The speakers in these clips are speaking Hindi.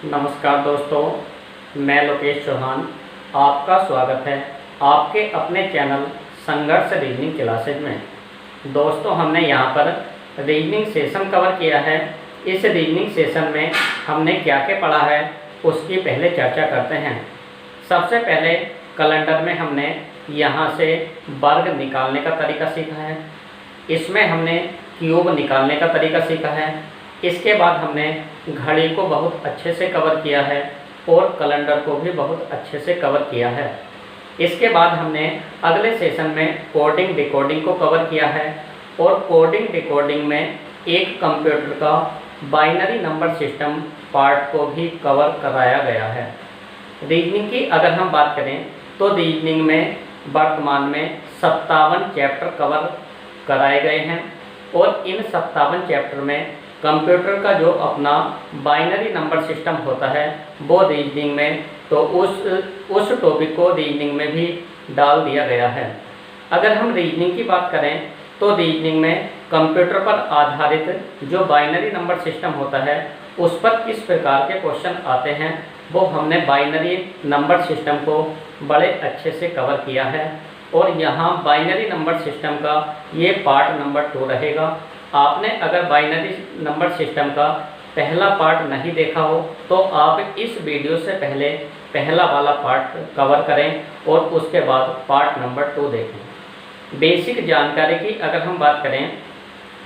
नमस्कार दोस्तों, मैं लोकेश चौहान। आपका स्वागत है आपके अपने चैनल संघर्ष रीजनिंग क्लासेज में। दोस्तों, हमने यहाँ पर रीजनिंग सेशन कवर किया है। इस रीजनिंग सेशन में हमने क्या क्या पढ़ा है उसकी पहले चर्चा करते हैं। सबसे पहले कैलेंडर में हमने यहाँ से वर्ग निकालने का तरीका सीखा है। इसमें हमने क्यूब निकालने का तरीका सीखा है। इसके बाद हमने घड़ी को बहुत अच्छे से कवर किया है और कैलेंडर को भी बहुत अच्छे से कवर किया है। इसके बाद हमने अगले सेशन में कोडिंग डिकोडिंग को कवर किया है और कोडिंग डिकोडिंग में एक कंप्यूटर का बाइनरी नंबर सिस्टम पार्ट को भी कवर कराया गया है। रीजनिंग की अगर हम बात करें तो रीजनिंग में वर्तमान में 57 चैप्टर कवर कराए गए हैं और इन 57 चैप्टर में कंप्यूटर का जो अपना बाइनरी नंबर सिस्टम होता है वो रीजनिंग में तो उस टॉपिक को रीजनिंग में भी डाल दिया गया है। अगर हम रीजनिंग की बात करें तो रीजनिंग में कंप्यूटर पर आधारित जो बाइनरी नंबर सिस्टम होता है उस पर किस प्रकार के क्वेश्चन आते हैं वो हमने बाइनरी नंबर सिस्टम को बड़े अच्छे से कवर किया है। और यहाँ बाइनरी नंबर सिस्टम का ये पार्ट नंबर 2 रहेगा। आपने अगर बाइनरी नंबर सिस्टम का पहला पार्ट नहीं देखा हो तो आप इस वीडियो से पहले पहला वाला पार्ट कवर करें और उसके बाद पार्ट नंबर 2 देखें। बेसिक जानकारी की अगर हम बात करें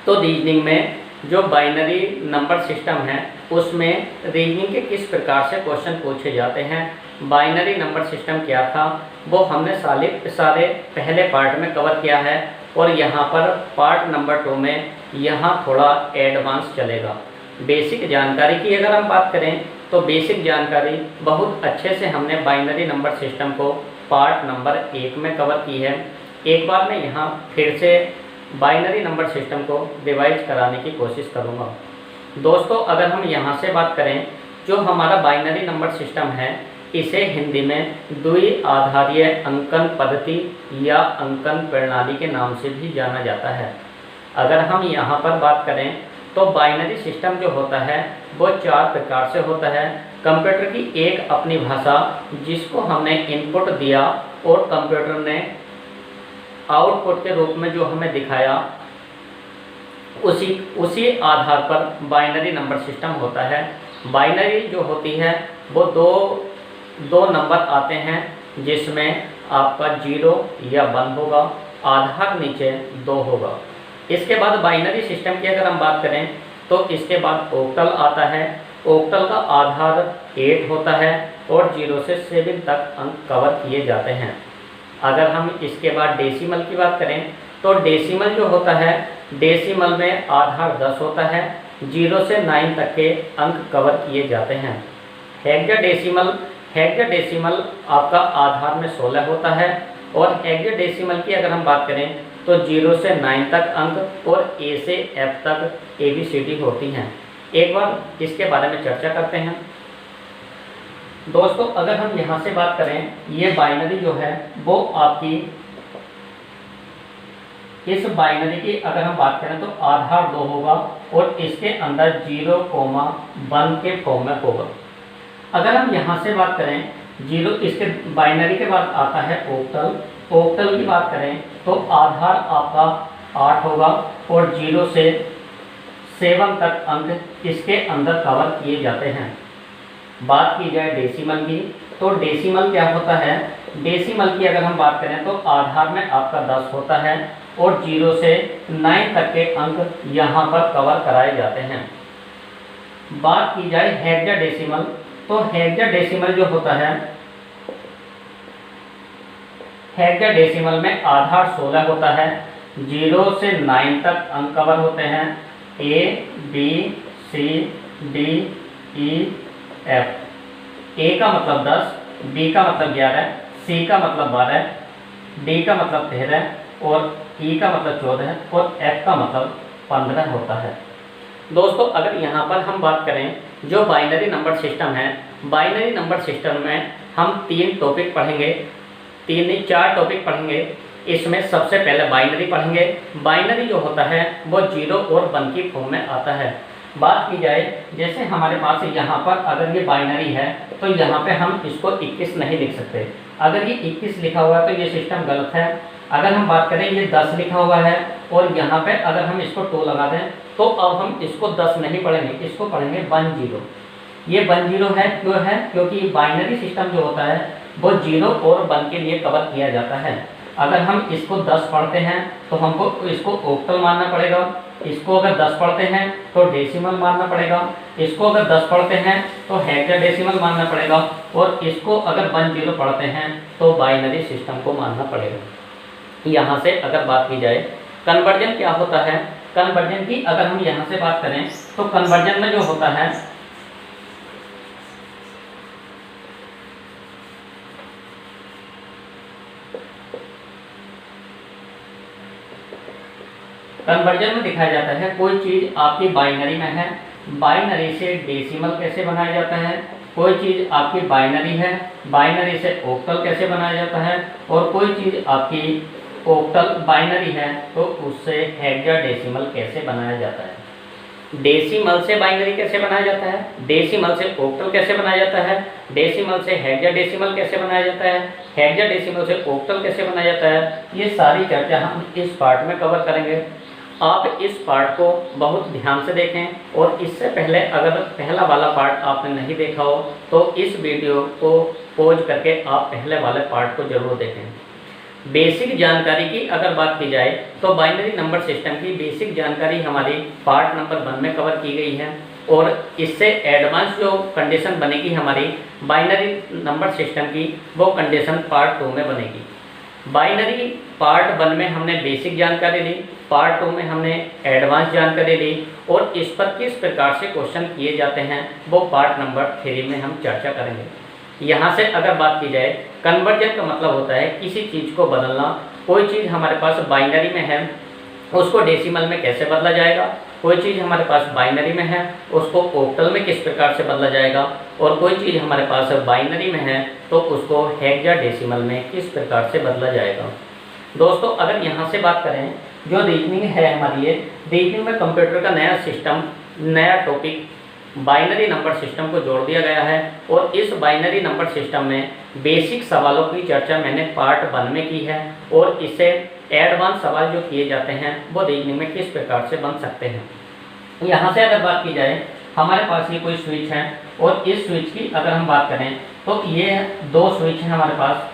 तो रीजनिंग में जो बाइनरी नंबर सिस्टम है उसमें रीजनिंग के किस प्रकार से क्वेश्चन पूछे जाते हैं, बाइनरी नंबर सिस्टम क्या था, वो हमने सारे पहले पार्ट में कवर किया है। और यहाँ पर पार्ट नंबर 2 में यहाँ थोड़ा एडवांस चलेगा। बेसिक जानकारी की अगर हम बात करें तो बेसिक जानकारी बहुत अच्छे से हमने बाइनरी नंबर सिस्टम को पार्ट नंबर 1 में कवर की है। एक बार मैं यहाँ फिर से बाइनरी नंबर सिस्टम को रिवाइज कराने की कोशिश करूँगा। दोस्तों, अगर हम यहाँ से बात करें जो हमारा बाइनरी नंबर सिस्टम है इसे हिंदी में द्विआधारीय अंकन पद्धति या अंकन प्रणाली के नाम से भी जाना जाता है। अगर हम यहाँ पर बात करें तो बाइनरी सिस्टम जो होता है वो 4 प्रकार से होता है। कंप्यूटर की एक अपनी भाषा जिसको हमने इनपुट दिया और कंप्यूटर ने आउटपुट के रूप में जो हमें दिखाया उसी आधार पर बाइनरी नंबर सिस्टम होता है। बाइनरी जो होती है वो दो नंबर आते हैं जिसमें आपका 0 या 1 होगा, आधार नीचे 2 होगा। इसके बाद बाइनरी सिस्टम की अगर हम बात करें तो इसके बाद ऑक्टल आता है। ऑक्टल का आधार 8 होता है और 0 से 7 तक अंक कवर किए जाते हैं। अगर हम इसके बाद डेसिमल की बात करें तो डेसिमल जो होता है डेसिमल में आधार 10 होता है, 0 से 9 तक के अंक कवर किए जाते हैं। हेक्साडेसिमल आपका आधार में 16 होता है और हेक्साडेसिमल की अगर हम बात करें तो 0 से 9 तक अंक और A से F तक ABCD होती हैं। एक बार इसके बारे में चर्चा करते हैं। दोस्तों, अगर हम यहाँ से बात करें ये बाइनरी जो है वो आपकी इस बाइनरी की अगर हम बात करें तो आधार 2 होगा और इसके अंदर 0,1 के फॉर्म में होगा। अगर हम यहाँ से बात करें 0 इसके बाइनरी के बाद आता है ऑक्टल। ऑक्टल की बात करें तो आधार आपका 8 होगा और 0 से 7 तक अंक इसके अंदर कवर किए जाते हैं। बात की जाए डेसिमल की तो डेसिमल क्या होता है, डेसिमल की अगर हम बात करें तो आधार में आपका 10 होता है और 0 से 9 तक के अंक यहाँ पर कवर कराए जाते हैं। बात की जाए हेक्साडेसिमल तो हेक्साडेसिमल जो होता है हेक्साडेसिमल में आधार 16 होता है, 0 से 9 तक अंक कवर होते हैं, A B C D E F। A का मतलब 10, B का मतलब 11, C का मतलब 12, D का मतलब 13 और E का मतलब 14 और F का मतलब 15 होता है। दोस्तों, अगर यहाँ पर हम बात करें जो बाइनरी नंबर सिस्टम है, बाइनरी नंबर सिस्टम में हम 3 टॉपिक पढ़ेंगे, 3 नहीं 4 टॉपिक पढ़ेंगे। इसमें सबसे पहले बाइनरी पढ़ेंगे। बाइनरी जो होता है वो 0 और 1 की फॉर्म में आता है। बात की जाए, जैसे हमारे पास यहाँ पर अगर ये बाइनरी है तो यहाँ पे हम इसको 21 नहीं लिख सकते। अगर ये 21 लिखा हुआ है तो ये सिस्टम गलत है। अगर हम बात करें ये 10 लिखा हुआ है और यहाँ पे अगर हम इसको 2 लगा दें तो अब हम इसको 10 नहीं पढ़ेंगे, इसको पढ़ेंगे 10। ये 10 है, क्यों है? क्योंकि बाइनरी सिस्टम जो होता है वो 0 और 1 के लिए कवर किया जाता है। अगर हम इसको 10 पढ़ते हैं तो हमको इसको ऑक्टल मानना पड़ेगा, इसको अगर 10 पढ़ते हैं तो डेसिमल मानना पड़ेगा, इसको अगर 10 पढ़ते हैं तो हेक्साडेसिमल मानना पड़ेगा, और इसको अगर 10 पढ़ते हैं तो बाइनरी सिस्टम को मानना पड़ेगा। यहाँ से अगर बात की जाए कन्वर्जन क्या होता है, कन्वर्जन की अगर हम यहाँ से बात करें तो कन्वर्जन में जो होता है कन्वर्जन में दिखाया जाता है कोई चीज़ आपकी बाइनरी में है, बाइनरी से डेसिमल कैसे बनाया जाता है, कोई चीज़ आपकी बाइनरी है, बाइनरी से ऑक्टल कैसे बनाया जाता है, और कोई चीज़ आपकी ऑक्टल बाइनरी है तो उससे हेक्साडेसिमल कैसे बनाया जाता है। डेसिमल से बाइनरी कैसे बनाया जाता है, डेसिमल से ऑक्टल कैसे बनाया जाता है, डेसिमल से हेक्साडेसिमल कैसे बनाया जाता है, हेक्साडेसिमल से ऑक्टल कैसे बनाया जाता है, ये सारी चर्चा हम इस पार्ट में कवर करेंगे। आप इस पार्ट को बहुत ध्यान से देखें, और इससे पहले अगर पहला वाला पार्ट आपने नहीं देखा हो तो इस वीडियो को पॉज करके आप पहले वाले पार्ट को जरूर देखें। बेसिक जानकारी की अगर बात की जाए तो बाइनरी नंबर सिस्टम की बेसिक जानकारी हमारी पार्ट नंबर 1 में कवर की गई है, और इससे एडवांस जो कंडीशन बनेगी हमारी बाइनरी नंबर सिस्टम की वो कंडीशन पार्ट 2 में बनेगी। बाइनरी पार्ट 1 में हमने बेसिक जानकारी ली, पार्ट 2 में हमने एडवांस जानकारी ली, और इस पर किस प्रकार से क्वेश्चन किए जाते हैं वो पार्ट नंबर 3 में हम चर्चा करेंगे। यहाँ से अगर बात की जाए कन्वर्जन का मतलब होता है किसी चीज़ को बदलना। कोई चीज़ हमारे पास बाइनरी में है उसको डेसिमल में कैसे बदला जाएगा, कोई चीज़ हमारे पास बाइनरी में है उसको ऑक्टल में किस प्रकार से बदला जाएगा, और कोई चीज़ हमारे पास बाइनरी में है तो उसको हेक्साडेसिमल में किस प्रकार से बदला जाएगा। दोस्तों अगर यहाँ से बात करें जो रीजनिंग है हमारी, ये रीजनिंग में कंप्यूटर का नया सिस्टम, नया टॉपिक बाइनरी नंबर सिस्टम को जोड़ दिया गया है, और इस बाइनरी नंबर सिस्टम में बेसिक सवालों की चर्चा मैंने पार्ट 1 में की है, और इससे एडवांस सवाल जो किए जाते हैं वो रीजनिंग में किस प्रकार से बन सकते हैं। यहाँ से अगर बात की जाए हमारे पास ये कोई स्विच है, और इस स्विच की अगर हम बात करें तो ये 2 स्विच हैं हमारे पास।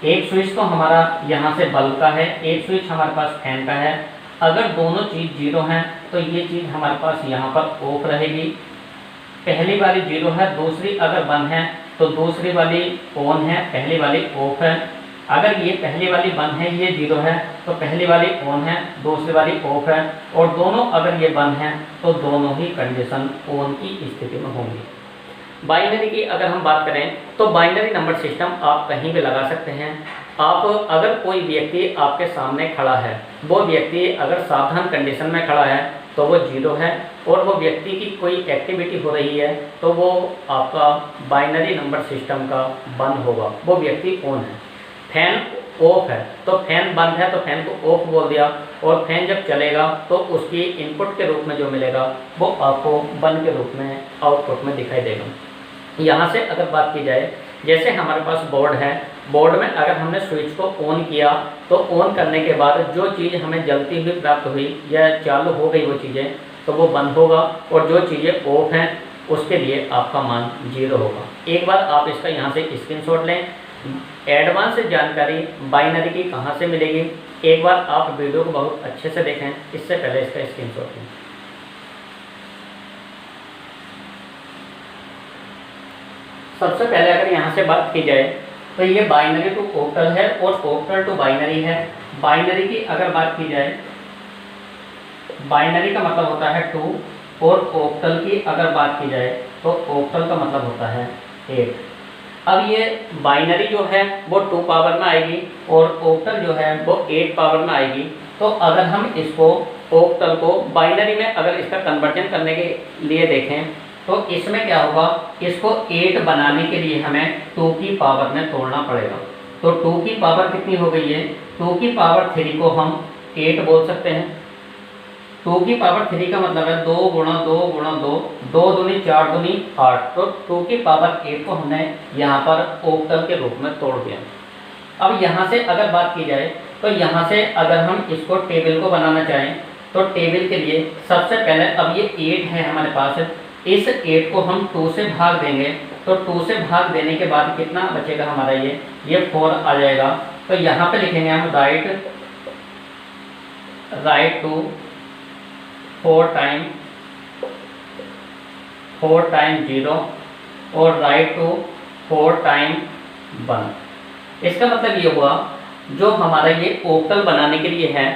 एक स्विच तो हमारा यहाँ से बल्ब का है, एक स्विच हमारे पास फैन का है। अगर दोनों चीज़ 0 हैं तो ये चीज़ हमारे पास यहाँ पर ऑफ रहेगी। पहली वाली 0 है, दूसरी अगर 1 है तो दूसरी वाली ऑन है, पहली वाली ऑफ है। अगर ये पहली वाली 1 है, ये 0 है तो पहली वाली ऑन है, दूसरी वाली ऑफ है, और दोनों अगर ये 1 है तो दोनों ही कंडीशन ऑन की स्थिति में होंगी। बाइनरी की अगर हम बात करें तो बाइनरी नंबर सिस्टम आप कहीं भी लगा सकते हैं। आप अगर कोई व्यक्ति आपके सामने खड़ा है, वो व्यक्ति अगर सावधान कंडीशन में खड़ा है तो वो 0 है, और वो व्यक्ति की कोई एक्टिविटी हो रही है तो वो आपका बाइनरी नंबर सिस्टम का बंद होगा, वो व्यक्ति ऑन है। फैन ऑफ है तो फैन बंद है तो फैन को ऑफ बोल दिया, और फैन जब चलेगा तो उसकी इनपुट के रूप में जो मिलेगा वो आपको बंद के रूप में आउटपुट में दिखाई देगा। यहाँ से अगर बात की जाए जैसे हमारे पास बोर्ड है, बोर्ड में अगर हमने स्विच को ऑन किया तो ऑन करने के बाद जो चीज़ हमें जलती हुई प्राप्त हुई या चालू हो गई वो चीज़ें तो वो बंद होगा, और जो चीज़ें ऑफ हैं उसके लिए आपका मान 0 होगा। एक बार आप इसका यहाँ से स्क्रीनशॉट लें। एडवांस जानकारी बाइनरी की कहाँ से मिलेगी, एक बार आप वीडियो को बहुत अच्छे से देखें, इससे पहले इसका स्क्रीनशॉट लें। सबसे पहले अगर यहाँ से बात की जाए तो ये बाइनरी टू ऑक्टल है और ऑक्टल टू बाइनरी है। बाइनरी की अगर बात की जाए, बाइनरी का मतलब होता है 2, और ऑक्टल की अगर बात की जाए तो ऑक्टल का मतलब होता है 8। अब ये बाइनरी जो है वो 2 पावर में आएगी और ऑक्टल जो है वो 8 पावर में आएगी। तो अगर हम इसको ऑक्टल को बाइनरी में अगर इसका कन्वर्जन करने के लिए देखें तो इसमें क्या होगा, इसको 8 बनाने के लिए हमें 2 की पावर में तोड़ना पड़ेगा। तो 2 की पावर कितनी हो गई है, 2 की पावर 3 को हम 8 बोल सकते हैं। 2 की पावर 3 का मतलब है 2 गुणा 2 गुणा 2, 2 दूनी 4 दूनी 8, तो 2 की पावर 8 को हमने यहाँ पर ओक्टल के रूप में तोड़ दिया। अब यहाँ से अगर बात की जाए तो यहाँ से अगर हम इसको टेबल को बनाना चाहें तो टेबल के लिए सबसे पहले, अब ये 8 है हमारे पास, इस 8 को हम 2 से भाग देंगे, तो 2 से भाग देने के बाद कितना बचेगा हमारा, ये 4 आ जाएगा। तो यहाँ पे लिखेंगे हम राइट टू 4 टाइम 0 और राइट टू 4 टाइम 1। इसका मतलब ये हुआ जो हमारा ये ओक्टल बनाने के लिए है,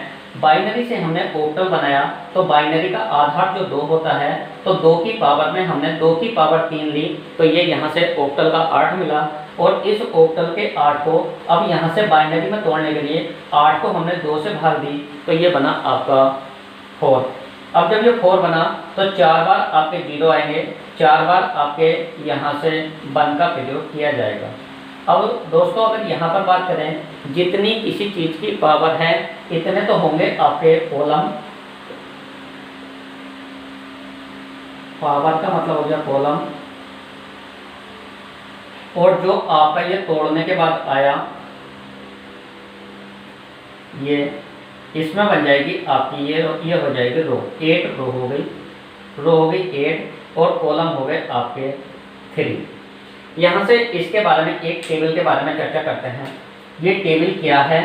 बाइनरी से हमने ओक्टल बनाया तो बाइनरी का आधार जो 2 होता है, तो 2 की पावर में हमने 2 की पावर 3 ली, तो ये यहाँ से ओक्टल का 8 मिला। और इस ओक्टल के 8 को अब यहाँ से बाइनरी में तोड़ने के लिए 8 को हमने 2 से भाग दी, तो ये बना आपका 4। अब जब ये 4 बना तो 4 बार आपके 0 आएंगे, 4 बार आपके यहाँ से 1 का प्रयोग किया जाएगा। अब दोस्तों अगर यहाँ पर बात करें, जितनी किसी चीज़ की पावर है इतने तो होंगे आपके कॉलम, पावर का मतलब हो गया कॉलम, और जो आपका ये तोड़ने के बाद आया ये इसमें बन जाएगी आपकी ये हो जाएगी रो, 8 रो हो गई 8, और कॉलम हो गए आपके 3। यहाँ से इसके बारे में एक टेबल के बारे में चर्चा करते हैं। ये टेबल क्या है,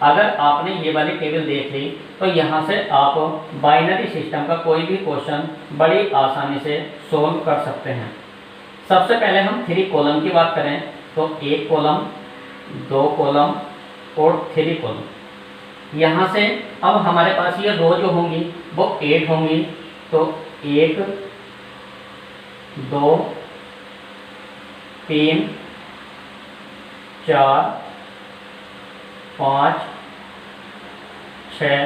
अगर आपने ये वाली टेबल देख ली तो यहाँ से आप बाइनरी सिस्टम का कोई भी क्वेश्चन बड़ी आसानी से सोल्व कर सकते हैं। सबसे पहले हम 3 कॉलम की बात करें तो 1 कॉलम, 2 कॉलम और 3 कॉलम। यहाँ से अब हमारे पास ये रो जो होंगी वो 8 होंगी, तो 1 2 3 4 5 6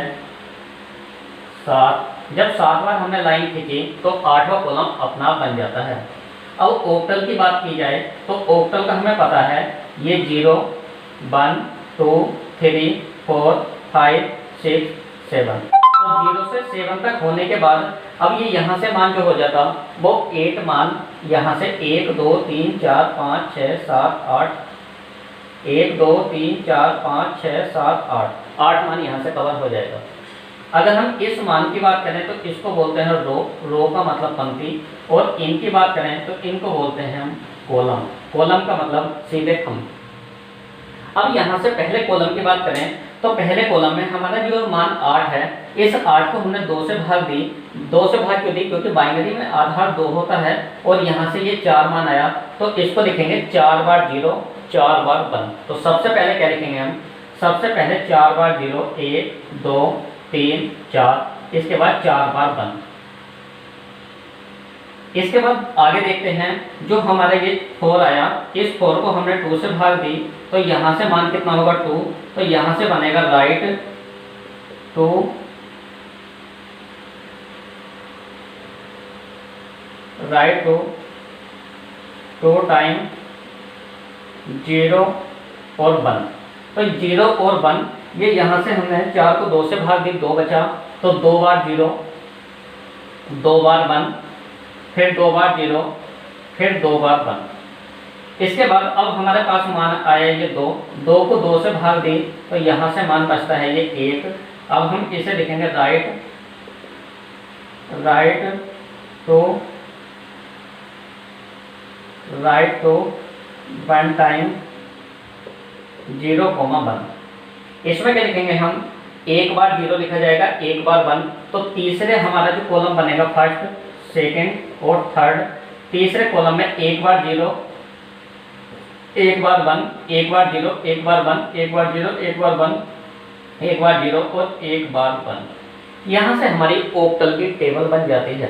7। जब 7 बार हमने लाइन खींची तो 8वां कॉलम अपना आप बन जाता है। अब ओक्टल की बात की जाए तो ओक्टल का हमें पता है ये 0 1 2 3 4 5 6 7, तो 0 से 7 तक होने के बाद अब ये यहाँ से मान जो हो जाता वो 8 मान, यहाँ से 1 2 3 4 5 6 7 8, 1 2 3 4 5 6 7 8 मान यहाँ से कवर हो जाएगा। अगर हम इस मान की बात करें तो इसको बोलते हैं रो का मतलब पंक्ति, और इनकी बात करें तो इनको बोलते हैं हम कॉलम का मतलब सीधे खंभ। अब यहाँ से पहले कॉलम की बात करें तो पहले कॉलम में हमारा जो मान 8 है, इस 8 को हमने 2 से भाग दी। 2 से भाग क्यों दी, क्योंकि बाइनरी में आधार 2 होता है, और यहाँ से ये 4 मान आया, तो इसको लिखेंगे 4 बार 0 4 बार 1। तो सबसे पहले क्या लिखेंगे हम, सबसे पहले 4 बार 0 1 2 3 4, इसके बाद 4 बार 1। इसके बाद आगे देखते हैं, जो हमारा ये 4 आया, इस 4 को हमने 2 से भाग दी, तो यहाँ से मान कितना होगा 2, तो यहाँ से बनेगा राइट टू टाइम 0 और 1। तो 0 और 1 ये यहाँ से हमने 4 को 2 से भाग दी, 2 बचा, तो 2 बार 0 2 बार 1, फिर 2 बार 0, फिर 2 बार 1। इसके बाद अब हमारे पास मान आया ये 2 को 2 से भाग दी, तो यहाँ से मान बचता है ये 1। अब हम इसे लिखेंगे राइट टू 1 टाइम 0, 1। इसमें क्या लिखेंगे हम, 1 बार 0 लिखा जाएगा, 1 बार 1, तो तीसरे हमारा जो कॉलम बनेगा फर्स्ट सेकेंड और थर्ड, तीसरे कॉलम में 1 बार 0 1 बार 1 1 बार 0 1 बार 1 1 बार 0 1 बार 1 1 बार 0 और 1 बार 1। यहाँ से हमारी ओक्टल की टेबल बन जाती है।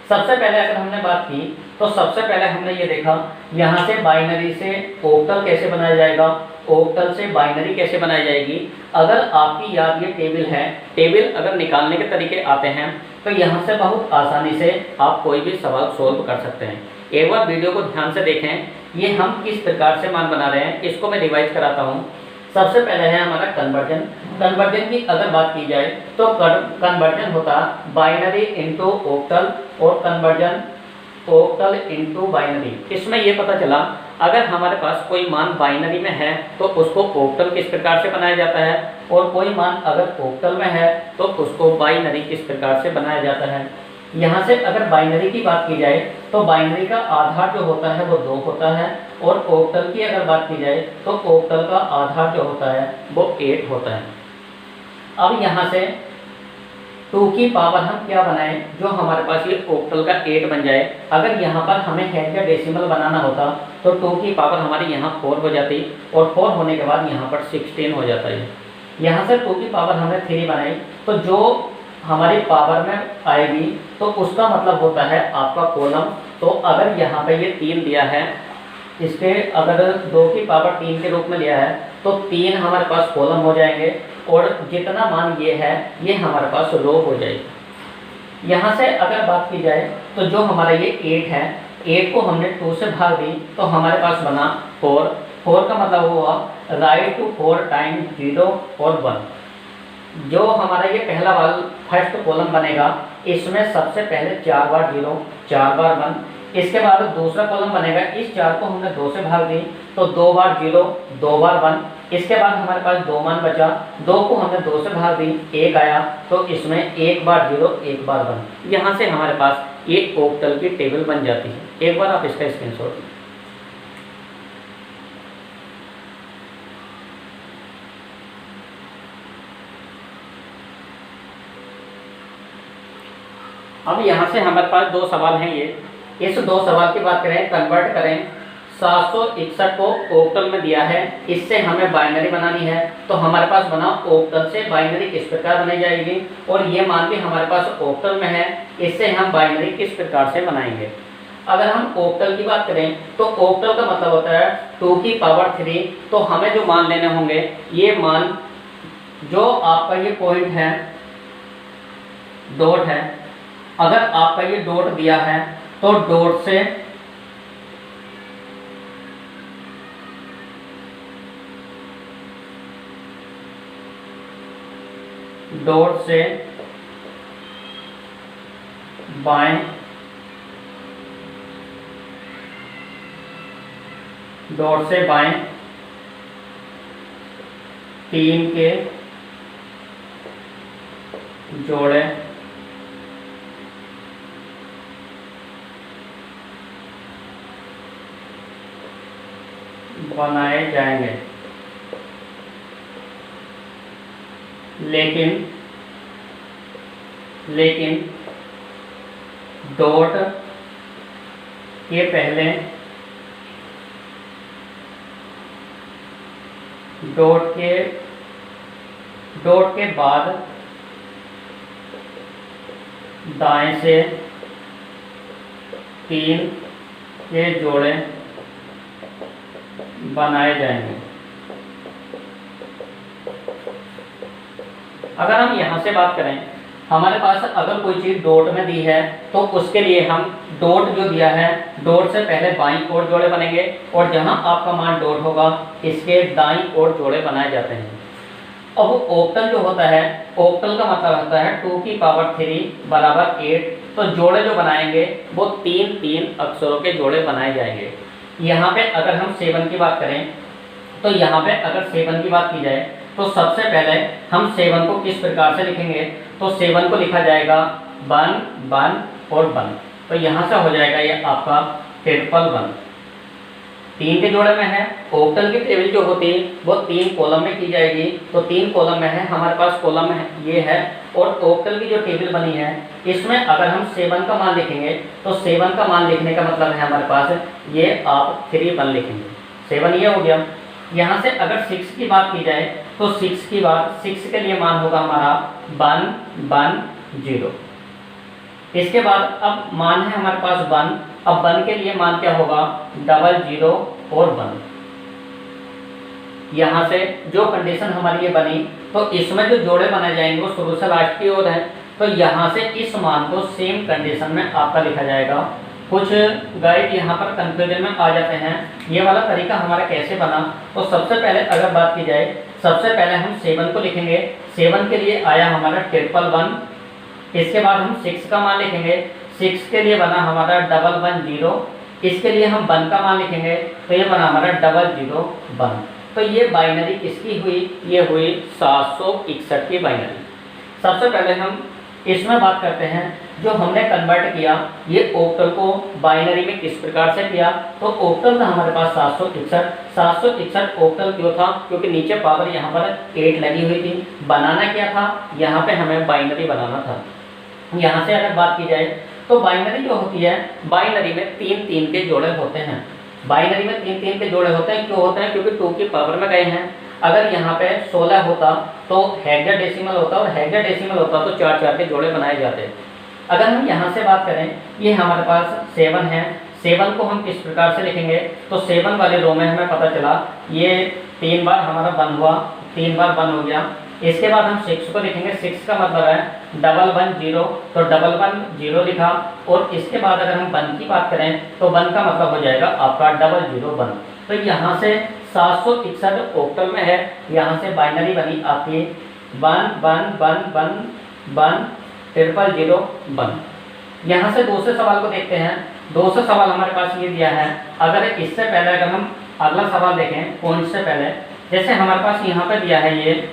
सबसे पहले अगर हमने बात की तो सबसे पहले हमने ये देखा यहाँ से बाइनरी से ओक्टल कैसे बनाया जाएगा, ओक्टल से बाइनरी कैसे बनाई जाएगी। अगर आपकी याद ये टेबल है, टेबल अगर निकालने के तरीके आते हैं तो यहाँ से बहुत आसानी से आप कोई भी सवाल सोल्व कर सकते हैं। एक बार वीडियो को ध्यान से देखें, ये हम किस प्रकार से मान बना रहे हैं, इसको मैं रिवाइज कराता हूँ। सबसे पहले है हमारा कन्वर्जन। कन्वर्जन की अगर बात की जाए तो कन्वर्जन होता बाइनरी इंटू ऑक्टल और कन्वर्जन ऑक्टल इंटू बाइनरी। इसमें ये पता चला अगर हमारे पास कोई मान बाइनरी में है तो उसको ऑक्टल किस प्रकार से बनाया जाता है, और कोई मान अगर ऑक्टल में है तो उसको बाइनरी किस प्रकार से बनाया जाता है। यहाँ से अगर बाइनरी की बात की जाए तो बाइनरी का आधार जो होता है वो 2 होता है, और ऑक्टल की अगर बात की जाए तो ऑक्टल का आधार जो होता है वो 8 होता है। अब यहाँ से 2 की पावर हम क्या बनाएं जो हमारे पास ये ऑक्टल का 8 बन जाए। अगर यहाँ पर हमें हेड या डेसिमल बनाना होता तो 2 की पावर हमारी यहाँ 4 हो जाती, और 4 होने के बाद यहाँ पर 16 हो जाता है। यहाँ से 2 की पावर हमने 3 बनाई तो जो हमारी पावर में आएगी तो उसका मतलब होता है आपका कॉलम। तो अगर यहाँ पे ये 3 दिया है, इसके अगर 2 की पावर 3 के रूप में लिया है तो 3 हमारे पास कॉलम हो जाएंगे, और जितना मान ये है ये हमारे पास रो हो जाएगी। यहाँ से अगर बात की जाए तो जो हमारा ये 8 है, 8 को हमने 2 से भाग दी तो हमारे पास बना 4। 4 का मतलब हुआ राइट टू 4 टाइम 0 और 1। जो हमारा ये पहला वाला फर्स्ट कॉलम बनेगा इसमें सबसे पहले 4 बार 0 4 बार 1। इसके बाद दूसरा कॉलम बनेगा, इस 4 को हमने 2 से भाग दी तो 2 बार 0 2 बार 1। इसके बाद हमारे पास 2 मान बचा, 2 को हमने 2 से भाग दी 1 आया तो इसमें 1 बार 0 1 बार 1। यहाँ से हमारे पास ये ऑक्टल की टेबल बन जाती है। एक बार आप इसका स्क्रीनशॉट लें। अब यहाँ से हमारे पास 2 सवाल हैं ये। इस 2 सवाल की बात करें, कन्वर्ट करें 761 को ऑक्टल में दिया है, इससे हमें बाइनरी बनानी है तो हमारे पास बना ऑक्टल से बाइनरी किस प्रकार बनाई जाएगी, और ये मान भी हमारे पास ऑक्टल में है, इससे हम बाइनरी किस प्रकार से बनाएंगे। अगर हम ऑक्टल की बात करें तो ऑक्टल का मतलब होता है 2 की पावर 3। तो हमें जो मान लेने होंगे ये मान जो आपका ये पॉइंट है डॉट है, अगर आपका ये डॉट दिया है तो डॉट से बाएं, डॉट से बाएं 3 के जोड़े बनाए जाएंगे, लेकिन डॉट के पहले, डॉट के बाद दाएं से 3 के जोड़े बनाए जाएंगे। अगर हम यहाँ से बात करें, हमारे पास अगर कोई चीज़ डॉट में दी है तो उसके लिए हम डॉट जो दिया है डॉट से पहले बाईं ओर जोड़े बनेंगे, और जहाँ आपका मान डॉट होगा इसके दाईं ओर जोड़े बनाए जाते हैं। अब ऑक्टल जो होता है, ऑक्टल का मतलब होता है 2 की पावर 3 बराबर 8। तो जोड़े जो बनाएंगे वो 3 अक्षरों के जोड़े बनाए जाएंगे। यहाँ पे अगर हम 7 की बात करें तो यहाँ पे अगर 7 की बात की जाए तो सबसे पहले हम 7 को किस प्रकार से लिखेंगे, तो 7 को लिखा जाएगा 1 1 और 1। तो यहाँ से हो जाएगा ये आपका 1 3 के जोड़े में है। ऑक्टल की टेबल जो होती है वो 3 कॉलम में की जाएगी, तो 3 कॉलम में है, हमारे पास कॉलम है ये है। और ऑक्टल की जो टेबल बनी है इसमें अगर हम 7 का मान लिखेंगे तो 7 का मान लिखने का मतलब है हमारे पास ये आप 3 1 लिखेंगे, 7 ये हो गया। यहाँ से अगर 6 की बात की जाए तो 6 की बात 6 के लिए मान होगा हमारा 1 1 0। इसके बाद अब मान है हमारे पास 1, अब 1 के लिए मान क्या होगा 00 और 1। यहाँ से जो कंडीशन हमारी ये बनी तो इसमें जो जोड़े बनाए जाएंगे वो शुरू से लास्ट की ओर है, तो यहाँ से इस मान को सेम कंडीशन में आपका लिखा जाएगा कुछ गाइड यहाँ पर कंफ्यूजन में आ जाते हैं, ये वाला तरीका हमारा कैसे बना। तो सबसे पहले अगर बात की जाए, सबसे पहले हम 7 को लिखेंगे। 7 के लिए आया हमारा 111। इसके बाद हम 6 का मान लिखेंगे। 6 के लिए बना हमारा 110। इसके लिए हम 1 का मान लिखेंगे, तो ये बना हमारा 001। तो ये बाइनरी किसकी हुई, ये हुई 761 की बाइनरी। सबसे पहले हम इसमें बात करते हैं, जो हमने कन्वर्ट किया ये ऑक्टल को बाइनरी में किस प्रकार से किया। तो ऑक्टल था हमारे पास 761 ऑक्टल क्यों था, क्योंकि नीचे पावर यहाँ पर 8 लगी हुई थी। बनाना क्या था, यहाँ पे हमें बाइनरी बनाना था। यहाँ से अगर बात की जाए तो बाइनरी जो होती है, बाइनरी में 3 के जोड़े होते हैं। बाइनरी में 3 के जोड़े होते हैं, क्यों होते हैं, क्योंकि 2 की पावर में गए हैं। अगर यहाँ पे 16 होता तो हेक्साडेसिमल होता, और हेक्साडेसिमल होता तो 4 के जोड़े बनाए जाते। अगर हम यहाँ से बात करें, ये हमारे पास 7 है। 7 को हम किस प्रकार से लिखेंगे, तो 7 वाले रो में हमें पता चला ये 3 बार हमारा 1 हुआ, 3 बार 1 हो गया। इसके बाद हम 6 को लिखेंगे। 6 का मतलब है 110, तो 110 लिखा। और इसके बाद अगर हम 1 की बात करें तो 1 का मतलब हो जाएगा आपका 001। तो यहाँ से 761 ऑक्टल में है, यहाँ से बाइनरी बनी आपकी 111110001। यहाँ से दूसरे सवाल को देखते हैं। दूसरा सवाल हमारे पास ये दिया है। अगर इससे पहले अगर हम अगला सवाल देखें पॉइंट से पहले, जैसे हमारे पास यहाँ पे दिया है ये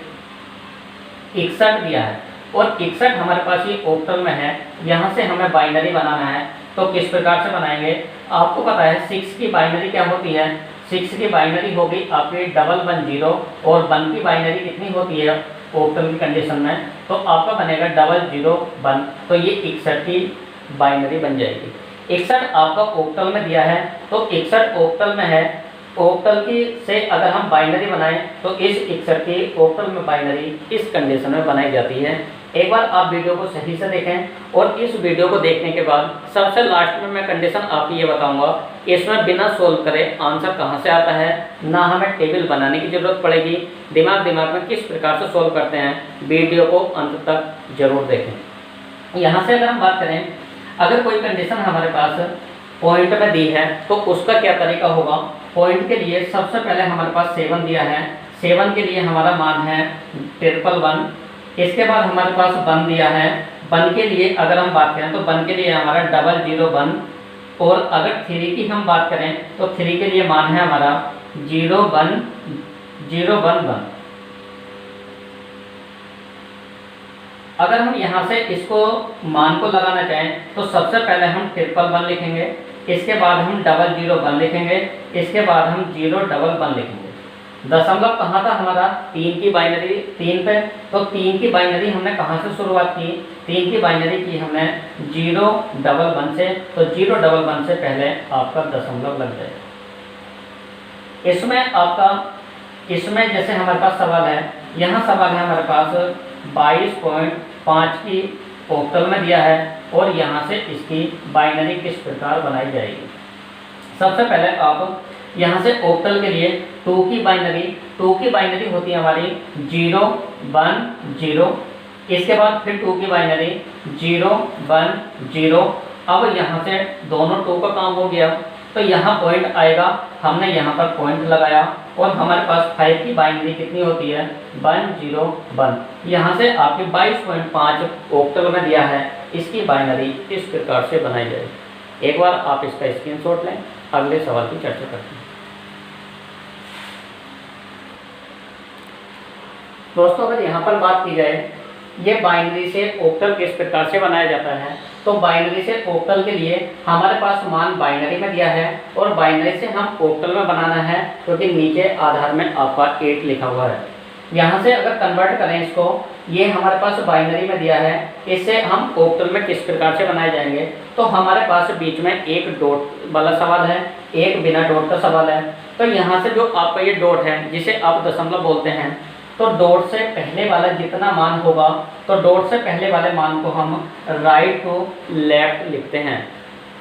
61 दिया है, और 61 हमारे पास ये ऑक्टल में है। यहाँ से हमें बाइनरी बनाना है, तो किस प्रकार से बनाएंगे। आपको पता है 6 की बाइनरी क्या होती है, 6 की बाइनरी होगी आपकी 110, और 1 की बाइनरी कितनी होती है ऑक्टल की कंडीशन में, तो आपका बनेगा 001। तो ये 61 की बाइनरी बन जाएगी। 61 आपका ऑक्टल में दिया है, तो 61 ऑक्टल में है। ऑक्टल की से अगर हम बाइनरी बनाएं तो इस 61 की ऑक्टल में बाइनरी इस कंडीशन में बनाई जाती है। एक बार आप वीडियो को सही से देखें, और इस वीडियो को देखने के बाद सबसे लास्ट में मैं कंडीशन आपको ये बताऊंगा, इसमें बिना सोल्व करे आंसर कहाँ से आता है, ना हमें टेबल बनाने की ज़रूरत पड़ेगी। दिमाग में किस प्रकार से सोल्व करते हैं, वीडियो को अंत तक जरूर देखें। यहाँ से अगर हम बात करें, अगर कोई कंडीशन हमारे पास पॉइंट में दी है तो उसका क्या तरीका होगा। पॉइंट के लिए सबसे पहले हमारे पास 7 दिया है। 7 के लिए हमारा मान है 111। इसके बाद हमारे पास 1 दिया है। 1 के लिए अगर हम बात करें तो 1 के लिए हमारा 001। और अगर 3 की हम बात करें तो 3 के लिए मान है हमारा 01011। अगर हम यहाँ से इसको मान को लगाना चाहें तो सबसे पहले हम 111 लिखेंगे। इसके बाद हम 001 लिखेंगे। इसके बाद हम 011 लिखेंगे। दशमलव कहाँ था हमारा, 3 की बाइनरी 3 पे, तो 3 की बाइनरी हमने कहाँ से शुरुआत की, 3 की बाइनरी की हमने 011 से। तो 011 से पहले आपका दशमलव लग जाएगा। इसमें जैसे हमारे पास सवाल है, यहाँ सवाल है हमारे पास 22.5 की ऑक्टल में दिया है, और यहाँ से इसकी बाइनरी किस प्रकार बनाई जाएगी। सबसे पहले आप यहाँ से ऑक्टल के लिए 2 की बाइनरी होती है हमारी 010। इसके बाद फिर 2 की बाइनरी 010। अब यहाँ से दोनों 2 का काम हो गया, तो यहाँ पॉइंट आएगा, हमने यहाँ पर पॉइंट लगाया, और हमारे पास 5 की बाइनरी कितनी होती है 101। यहाँ से आपके 22.5 ऑक्टल में दिया है, इसकी बाइनरी इस प्रकार से बनाई जाएगी। एक बार आप इसका स्क्रीनशॉट लें, अगले सवाल की चर्चा करते हैं। दोस्तों अगर यहाँ पर बात की जाए, ये बाइनरी से ऑक्टल किस प्रकार से बनाया जाता है, तो बाइनरी से ऑक्टल के लिए हमारे पास मान बाइनरी में दिया है, और बाइनरी से हम ऑक्टल में बनाना है, क्योंकि नीचे आधार में आपका 8 लिखा हुआ है। यहाँ से अगर कन्वर्ट करें इसको, ये हमारे पास बाइनरी में दिया है, इससे हम ऑक्टल में किस प्रकार से बनाए जाएंगे। तो हमारे पास बीच में एक डॉट वाला सवाल है, एक बिना डॉट का सवाल है। तो यहाँ से जो आपका ये डॉट है, जिसे आप दशमलव बोलते हैं, तो डॉट से पहले वाला जितना मान होगा, तो डॉट से पहले वाले मान को हम राइट टू लेफ्ट लिखते हैं।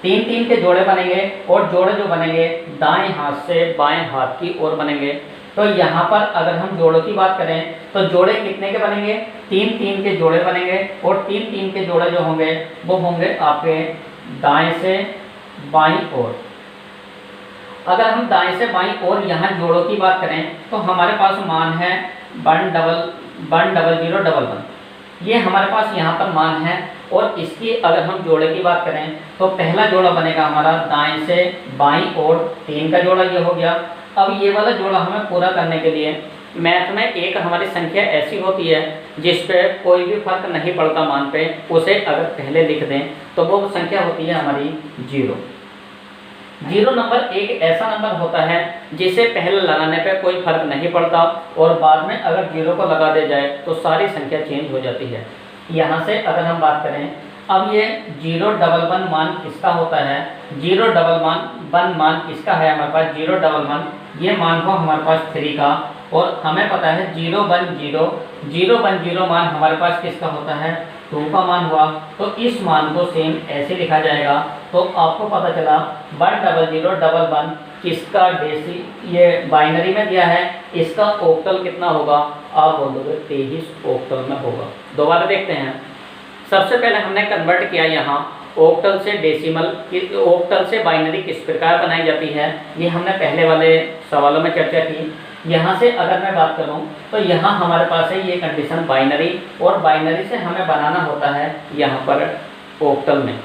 3 के जोड़े बनेंगे, और जोड़े जो बनेंगे दाएं हाथ से बाएं हाथ की ओर बनेंगे। तो यहाँ पर अगर हम जोड़ों की बात करें तो जोड़े कितने के बनेंगे, 3 के जोड़े बनेंगे, और 3 के जोड़े जो होंगे वो होंगे आपके दाएं से बाईं ओर। अगर हम दाएं से बाईं ओर यहाँ जोड़ों की बात करें तो हमारे पास मान है 10011, ये हमारे पास यहाँ पर मान है। और इसकी अगर हम जोड़े की बात करें तो पहला जोड़ा बनेगा हमारा दाएं से बाईं ओर 3 का जोड़ा, ये हो गया। अब ये वाला जोड़ा हमें पूरा करने के लिए मैथ में एक हमारी संख्या ऐसी होती है जिस पे कोई भी फर्क नहीं पड़ता मान पे, उसे अगर पहले लिख दें तो वो संख्या होती है हमारी 0। 0 नंबर एक ऐसा नंबर होता है जिसे पहले लगाने पे कोई फर्क नहीं पड़ता और बाद में अगर 0 को लगा दे जाए तो सारी संख्या चेंज हो जाती है। यहाँ से अगर हम बात करें, अब ये 011 मान किसका होता है, 011 मान किसका है हमारे पास, 011 ये मान हो हमारे पास 3 का। और हमें पता है 010 मान हमारे पास किसका होता है, 2 का मान हुआ। तो इस मान को सेम ऐसे लिखा जाएगा। तो आपको पता चला 10011 किसका डेसी ये बाइनरी में दिया है, इसका ऑक्टल कितना होगा, आप बोल दोगे 23 ऑक्टल में होगा। दोबारा देखते हैं। सबसे पहले हमने कन्वर्ट किया यहाँ ऑक्टल से डेसिमल, ऑक्टल से बाइनरी किस प्रकार बनाई जाती है, ये हमने पहले वाले सवालों में चर्चा की। यहाँ से अगर मैं बात करूँ तो यहाँ हमारे पास है ये कंडीशन बाइनरी, और बाइनरी से हमें बनाना होता है यहाँ पर ऑक्टल में।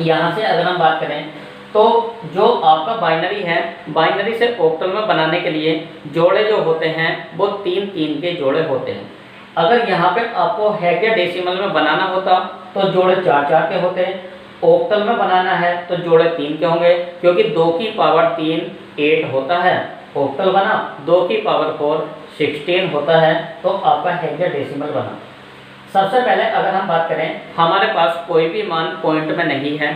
यहाँ से अगर हम बात करें तो जो आपका बाइनरी है, बाइनरी से ऑक्टल में बनाने के लिए जोड़े जो होते हैं वो 3-3 के जोड़े होते हैं। अगर यहाँ पे आपको हेक्सा डेसिमल में बनाना होता तो जोड़े 4-4 के होते हैं। ऑक्टल में बनाना है तो जोड़े 3 के होंगे, क्योंकि 2 की पावर 3 8 होता है। ऑक्टल बना, 2 की पावर 4 16 होता है, तो आपका हेक्सा डेसिमल बना। सबसे पहले अगर हम बात करें, हमारे पास कोई भी मान पॉइंट में नहीं है।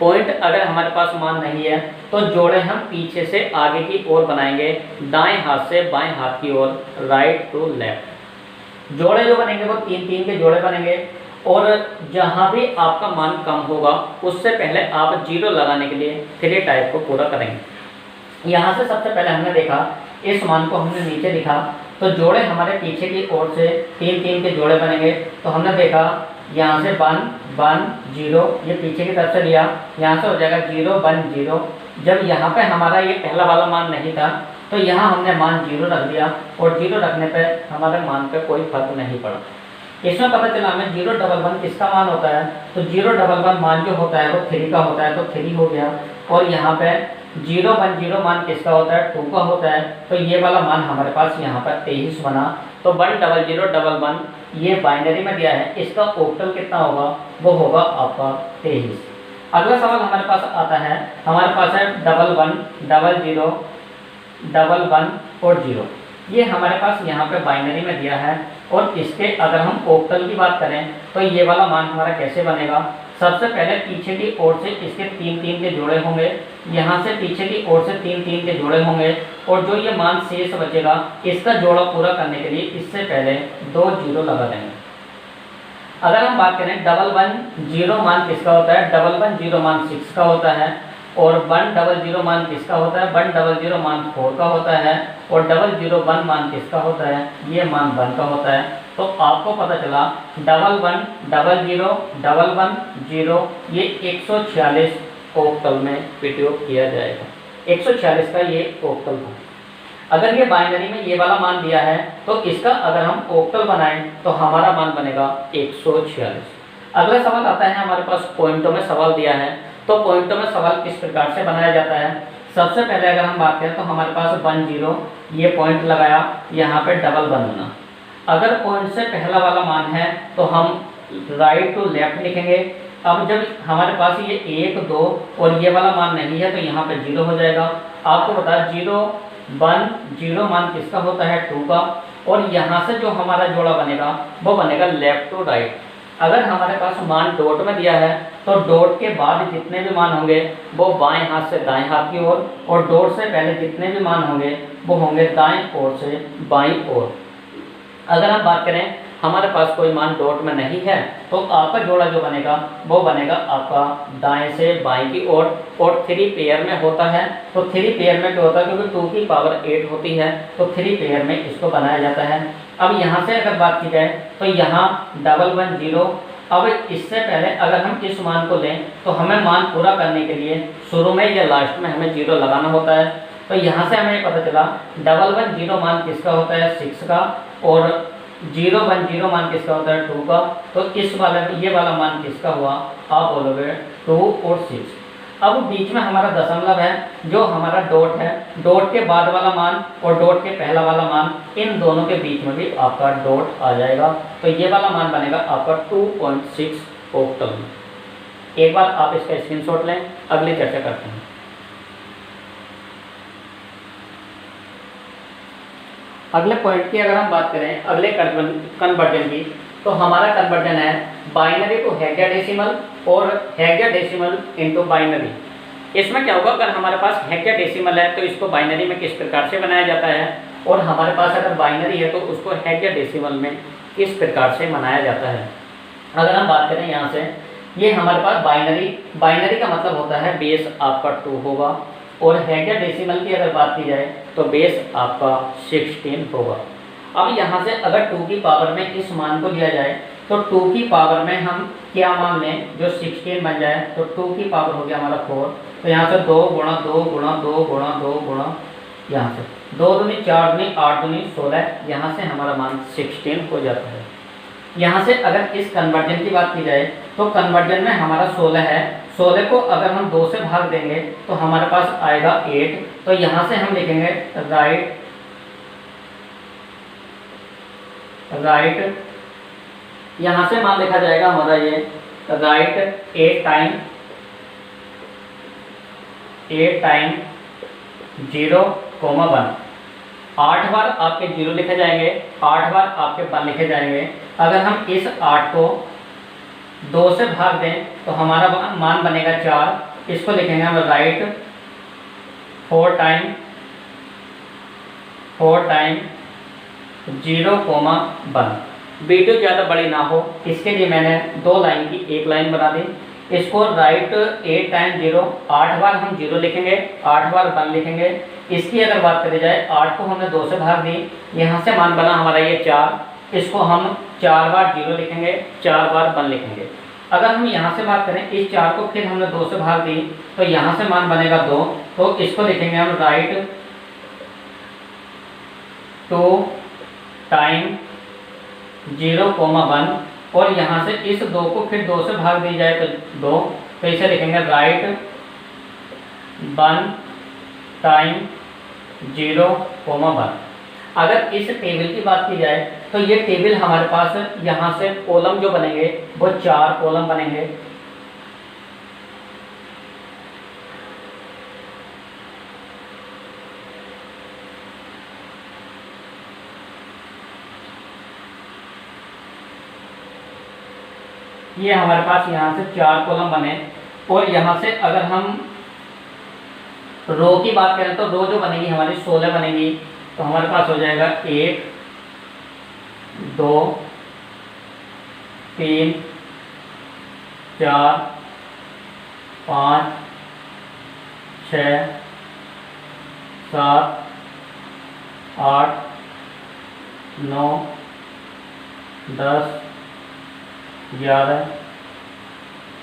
पॉइंट अगर हमारे पास मान नहीं है तो जोड़े हम पीछे से आगे की ओर बनाएंगे, दाएं हाथ से बाएं हाथ की ओर, राइट टू लेफ्ट। जोड़े जो बनेंगे वो 3-3 के जोड़े बनेंगे। और जहाँ भी आपका मान कम होगा उससे पहले आप 0 लगाने के लिए 3 टाइप को पूरा करेंगे। यहाँ से सबसे पहले हमने देखा, इस मान को हमने नीचे लिखा तो जोड़े हमारे पीछे की ओर से 3-3 के जोड़े बनेंगे। तो हमने देखा यहाँ से 1 0, ये पीछे की तरफ से लिया, यहाँ से हो जाएगा 0 1 0। जब यहाँ पे हमारा ये पहला वाला मान नहीं था तो यहाँ हमने मान 0 रख दिया, और 0 रखने पे हमारे मान पे कोई फर्क नहीं पड़ा। इसमें पता चला हमें 011 किसका मान होता है, तो 011 मान जो होता है वो 3 का होता है, तो 3 हो गया। और यहाँ पे 010 मान किसका होता है, 2 का होता है, तो ये वाला मान हमारे पास यहाँ पर 23 बना। तो 10011 ये बाइनरी में दिया है, इसका ऑक्टल कितना होगा, वो होगा आपका 23। अगला सवाल हमारे पास आता है, हमारे पास है 11 00 11 और 0। ये हमारे पास यहाँ पे बाइनरी में दिया है। और इसके अगर हम ऑक्टल की बात करें तो ये वाला मान हमारा कैसे बनेगा, सबसे पहले पीछे की ओर से इसके 3-3 के जोड़े होंगे, यहाँ से पीछे की ओर से 3-3 के जोड़े होंगे, और जो ये मान शेष बचेगा इसका जोड़ा पूरा करने के लिए इससे पहले 2 0 लगा देंगे। अगर हम बात करें 110 मान किसका होता है, 110 मान 6 का होता है, और 100 मान किसका होता है, 100 मान 4 का होता है, और 001 मान किसका होता है, ये मान 1 का होता है। तो आपको पता चला 11 00 11 0 ये 146 ऑक्टल में प्रयोग किया जाएगा। 146 का ये ऑक्टल था। अगर ये बाइनरी में ये वाला मान दिया है तो इसका अगर हम ऑक्टल बनाएं तो हमारा मान बनेगा 146। अगला सवाल आता है, हमारे पास पॉइंटों में सवाल दिया है, तो पॉइंटों में सवाल किस प्रकार से बनाया जाता है। सबसे पहले अगर हम बात करें तो हमारे पास 1 0 ये पॉइंट लगाया, यहाँ पे 1 बना। अगर पॉइंट से पहला वाला मान है तो हम राइट टू लेफ्ट लिखेंगे। अब जब हमारे पास ये 1 2 और ये वाला मान नहीं है तो यहाँ पे 0 हो जाएगा। आपको बता 0 1 0 मान किसका होता है, 2 का। और यहाँ से जो हमारा जोड़ा बनेगा वो बनेगा लेफ्ट टू राइट। अगर हमारे पास मान डॉट में दिया है तो डॉट के बाद जितने भी मान होंगे वो बाएं हाथ से दाएं हाथ की ओर, और डॉट से पहले जितने भी मान होंगे वो होंगे दाएं ओर से बाईं ओर। अगर हम बात करें हमारे पास कोई मान डॉट में नहीं है तो आपका जोड़ा जो बनेगा वो बनेगा आपका दाएं से बाएं की ओर, और 3 पेयर में होता है। तो 3 पेयर में क्या होता है, क्योंकि 2 की पावर 8 होती है तो 3 पेयर में इसको बनाया जाता है। अब यहाँ से अगर बात की जाए तो यहाँ 110 अब इससे पहले अगर हम इस मान को लें तो हमें मान पूरा करने के लिए शुरू में या लास्ट में हमें 0 लगाना होता है। तो यहाँ से हमें पता चला 110 मान किसका होता है 6 का, और 010 मान किसका होता है 2 का। तो इस वाला ये वाला मान किसका हुआ, आप बोलोगे 2 और 6। अब बीच में हमारा दशमलव है, जो हमारा डॉट है, डॉट के बाद वाला मान और डॉट के पहला वाला मान, इन दोनों के बीच में भी आपका डॉट आ जाएगा। तो ये वाला मान बनेगा आपका 2.6 ऑक्टल। एक बार आप इसका स्क्रीनशॉट लें, अगली चर्चा करते हैं। अगले पॉइंट की अगर हम बात करें, अगले कन्वर्जन की, तो हमारा कन्वर्जन है बाइनरी टू हेक्साडेसिमल और हेक्साडेसिमल इनटू बाइनरी। इसमें क्या होगा, अगर हमारे पास हेक्साडेसिमल है तो इसको बाइनरी में किस प्रकार से बनाया जाता है, और हमारे पास अगर बाइनरी है तो उसको हेक्साडेसिमल में किस प्रकार से बनाया जाता है। अगर हम बात करें यहाँ से, ये हमारे पास बाइनरी का मतलब होता है बेस आपका 2 होगा, और हेक्साडेसिमल की अगर बात की जाए तो बेस आपका 16 होगा। अब यहाँ से अगर 2 की पावर में इस मान को लिया जाए तो 2 की पावर में हम क्या मान लें, जो 16 बन जाए, तो 2 की पावर हो गया हमारा 4। तो यहाँ से 2 गुणा 2 गुणा 2 गुणा 2 गुणा, यहाँ से 2 दूनी 4 दूनी 8 दूनी 16, यहाँ से हमारा मान 16 हो जाता है। यहाँ से अगर इस कन्वर्जन की बात की जाए तो कन्वर्जन में हमारा 16 है, 16 को अगर हम 2 से भाग देंगे तो हमारे पास आएगा 8। तो यहाँ से हम लिखेंगे राइट यहाँ से मान लिखा जाएगा हमारा ये राइट 8 टाइम 0,1। 8 बार आपके 0 लिखे जाएंगे, 8 बार आपके 1 लिखे जाएंगे। अगर हम इस 8 को 2 से भाग दें तो हमारा मान बनेगा 4। इसको लिखेंगे हम राइट 4 टाइम 0,1। वीडियो ज़्यादा बड़ी ना हो इसके लिए मैंने 2 लाइन की एक लाइन बना दी। इसको राइट 8 टाइम 0, 8 बार हम 0 लिखेंगे, 8 बार 1 लिखेंगे। इसकी अगर बात करी जाए, 8 को हमने 2 से भाग दी, यहाँ से मान बना हमारा ये 4। इसको हम 4 बार 0 लिखेंगे, 4 बार 1 लिखेंगे। अगर हम यहाँ से बात करें, इस 4 को फिर हमने 2 से भाग दी तो यहाँ से मान बनेगा 2। तो इसको लिखेंगे हम राइट 2 टाइम 0,1, और यहाँ से इस 2 को फिर 2 से भाग दी जाए तो 2। तो इसे लिखेंगे राइट 1 टाइम 0,1। अगर इस टेबल की बात की जाए तो ये टेबल हमारे पास यहाँ से कॉलम जो बनेंगे वो 4 कॉलम बनेंगे। ये हमारे पास यहाँ से 4 कॉलम बने, और यहाँ से अगर हम रो की बात करें तो रो जो बनेगी हमारी 16 बनेगी। तो हमारे पास हो जाएगा 1 2 3 4 5 6 7 8 9 10 11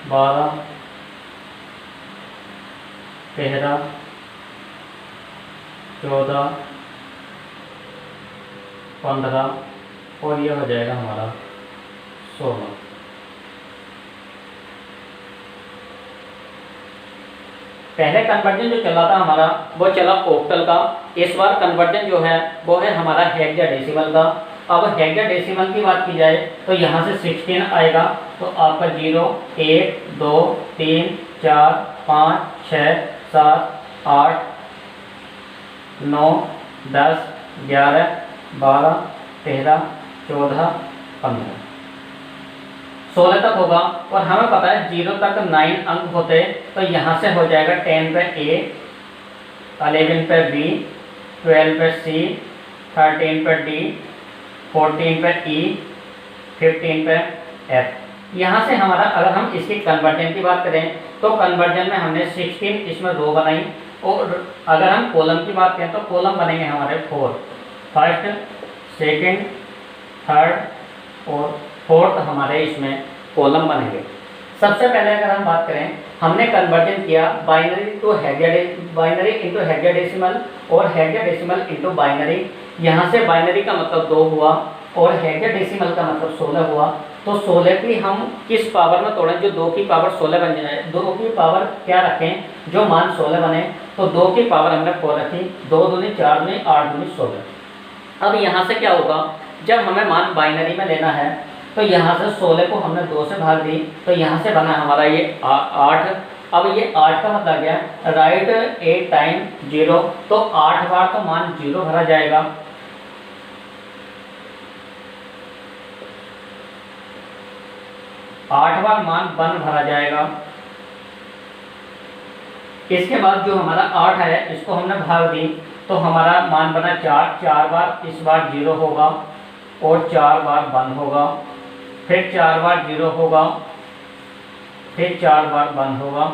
12 13 14 15, और ये हो जाएगा हमारा 16। पहले कन्वर्जन जो चला था हमारा वो चला ऑक्टल का। इस बार कन्वर्जन जो है वो है हमारा हेक्साडेसिमल का। अब हेक्साडेसिमल की बात की जाए तो यहाँ से 16 आएगा, तो आपका 0 1 2 3 4 5 6 7 8 9 10 11 12 13 14 15 16 तक होगा। और हमें पता है 0 तक 9 अंक होते, तो यहाँ से हो जाएगा 10 पे A, 11 पे B, 12 पे C, 13 पे D, 14 पे E, 15 पे F। यहाँ से हमारा अगर हम इसके कन्वर्जन की बात करें तो कन्वर्जन में हमने 16 इसमें रो बनाई, और अगर हम कॉलम की बात करें तो कॉलम बनेंगे हमारे 4, फर्स्ट सेकंड थर्ड और फोर्थ हमारे इसमें कॉलम बनेंगे। सबसे पहले अगर हम बात करें, हमने कन्वर्जन किया बाइनरी इंटू हेक्साडेसिमल और हेक्साडेसिमल इंटू बाइनरी। यहाँ से बाइनरी का मतलब 2 हुआ और हेक्साडेसिमल का मतलब 16 हुआ। तो 16 की हम किस पावर में तोड़ें जो 2 की पावर 16 बन जाए। 2 की पावर क्या रखें जो मान 16 बने, तो 2 की पावर हमने 4 रखी, 2 दूनी 4 दूनी 8 दूनी 16। अब यहाँ से क्या होगा, जब हमें मान बाइनरी में लेना है तो यहाँ से 16 को हमने 2 से भाग दी, तो यहाँ से बना हमारा ये 8। अब ये 8 का मतलब क्या है, राइट 8 टाइम 0, तो 8 बार तो मान 0 भरा जाएगा। आठ बार मान 1 भरा जाएगा। इसके बाद जो हमारा 8 है इसको हमने भाग दी, तो हमारा मान बना 4, 4 बार इस बार 0 होगा और 4 बार 1 होगा, फिर 4 बार 0 होगा, फिर 4 बार 1 होगा।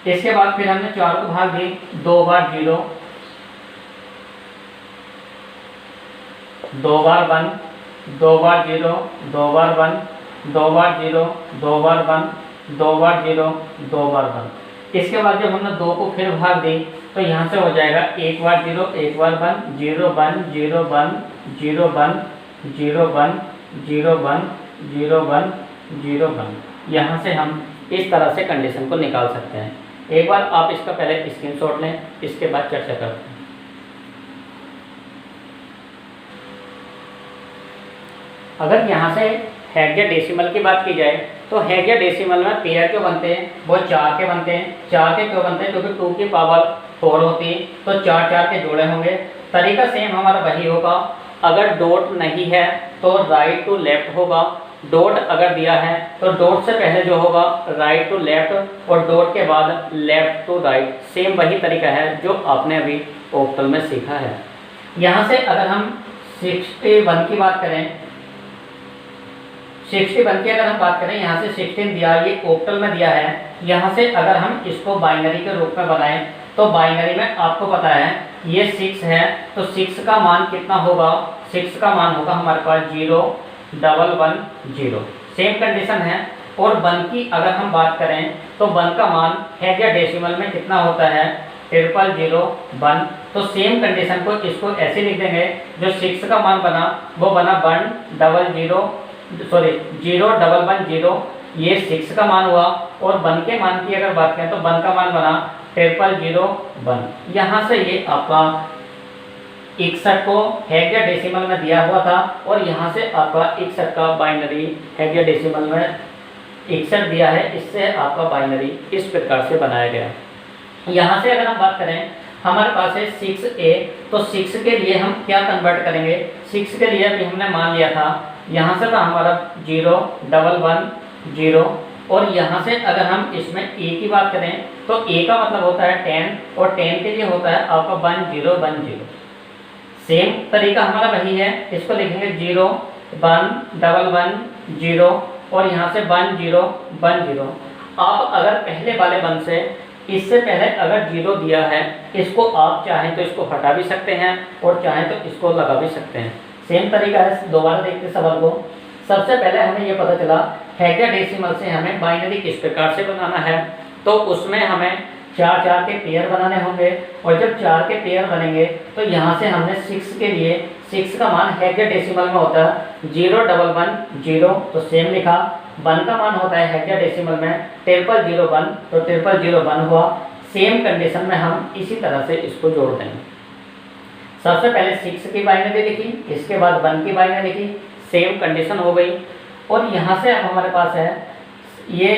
इसके बाद फिर हमने 4 को भाग दी, 2 बार 0, 2 बार 1, 2 बार 0, 2 बार 1, 2 बार 0, 2 बार 1, 2 बार 0, 2 बार 1। इसके बाद जब हमने 2 को फिर भाग दी, तो यहाँ से हो जाएगा 1 बार 0, 1 बार 1, 0 1, 0 1, 0 1, 0 1, 0 1, 0 1, 0 1। यहाँ से हम इस तरह से कंडीशन को निकाल सकते हैं। एक बार आप इसका पहले स्क्रीनशॉट लें, इसके बाद चर्चा करते हैं। अगर यहाँ से हेक्साडेसिमल की बात की जाए, तो हेक्साडेसिमल में पेयर क्यों बनते हैं, वो 4 के बनते हैं। 4 के क्यों बनते हैं, क्योंकि 2 की पावर 4 होती है, तो 4 4 के जोड़े होंगे। तरीका सेम हमारा वही होगा। अगर डॉट नहीं है तो राइट टू लेफ्ट होगा, डॉट अगर दिया है तो डॉट से पहले जो होगा राइट टू लेफ्ट और डॉट के बाद लेफ्ट टू राइट। सेम वही तरीका है जो आपने अभी ऑक्टल में सीखा है। यहाँ से अगर हम 61 की बात करें, 61 की अगर हम बात करें, यहाँ से 16 दिया, ये ऑक्टल में दिया है। यहाँ से अगर हम इसको बाइनरी के रूप में बनाएं, तो बाइनरी में आपको पता है ये 6 है, तो 6 का मान कितना होगा, 6 का मान होगा हमारे पास 0 1 1 0। सेम कंडीशन है। और 1 की अगर हम बात करें, तो 1 का मान हेक्साडेसिमल में कितना होता है, 000 1। तो सेम कंडीशन को इसको ऐसे लिख देंगे, जो 6 का मान बना वो बना 1 0 1 1 0, ये 6 का मान हुआ। और 1 के मान की अगर बात करें, तो 1 का मान बना 000 1। यहाँ से ये आपका 61 को हेक्साडेसिमल में दिया हुआ था, और यहाँ से आपका 61 का बाइनरी हेक्साडेसिमल में 61 दिया है, इससे आपका बाइनरी इस प्रकार से बनाया गया। यहाँ से अगर हम बात करें, हमारे पास है 6A, तो 6 के लिए हम क्या कन्वर्ट करेंगे, 6 के लिए अभी हमने मान लिया था, यहाँ से था हमारा 0 1 1 0। और यहाँ से अगर हम इसमें A की बात करें, तो A का मतलब होता है 10, और 10 के लिए होता है आपका 1 0 1 0। सेम तरीका हमारा वही है, इसको लिखेंगे 0 1 1 1 0, और यहाँ से 1 0 1 0। आप अगर पहले वाले 1 से इससे पहले अगर 0 दिया है, इसको आप चाहें तो इसको हटा भी सकते हैं और चाहें तो इसको लगा भी सकते हैं। सेम तरीका है। दोबारा देखते हैं सवाल को। सबसे पहले हमें ये पता चला हेक्साडेसिमल से हमें बाइनरी किस प्रकार से बनाना है, तो उसमें हमें 4 4 के पेयर बनाने होंगे। और जब 4 के पेयर बनेंगे, तो यहाँ से हमने 6 के लिए, 6 का मान हेक्साडेसिमल में होता है 0 1 1 0, तो सेम लिखा। 1 का मान होता है हेक्साडेसिमल में 000 1, तो 000 1 हुआ। सेम कंडीशन में हम इसी तरह से इसको जोड़ देंगे। सबसे पहले 6 की बाइनरी लिखी, इसके बाद 1 की बाइनरी लिखी, सेम कंडीशन हो गई। और यहाँ से अब हमारे पास है ये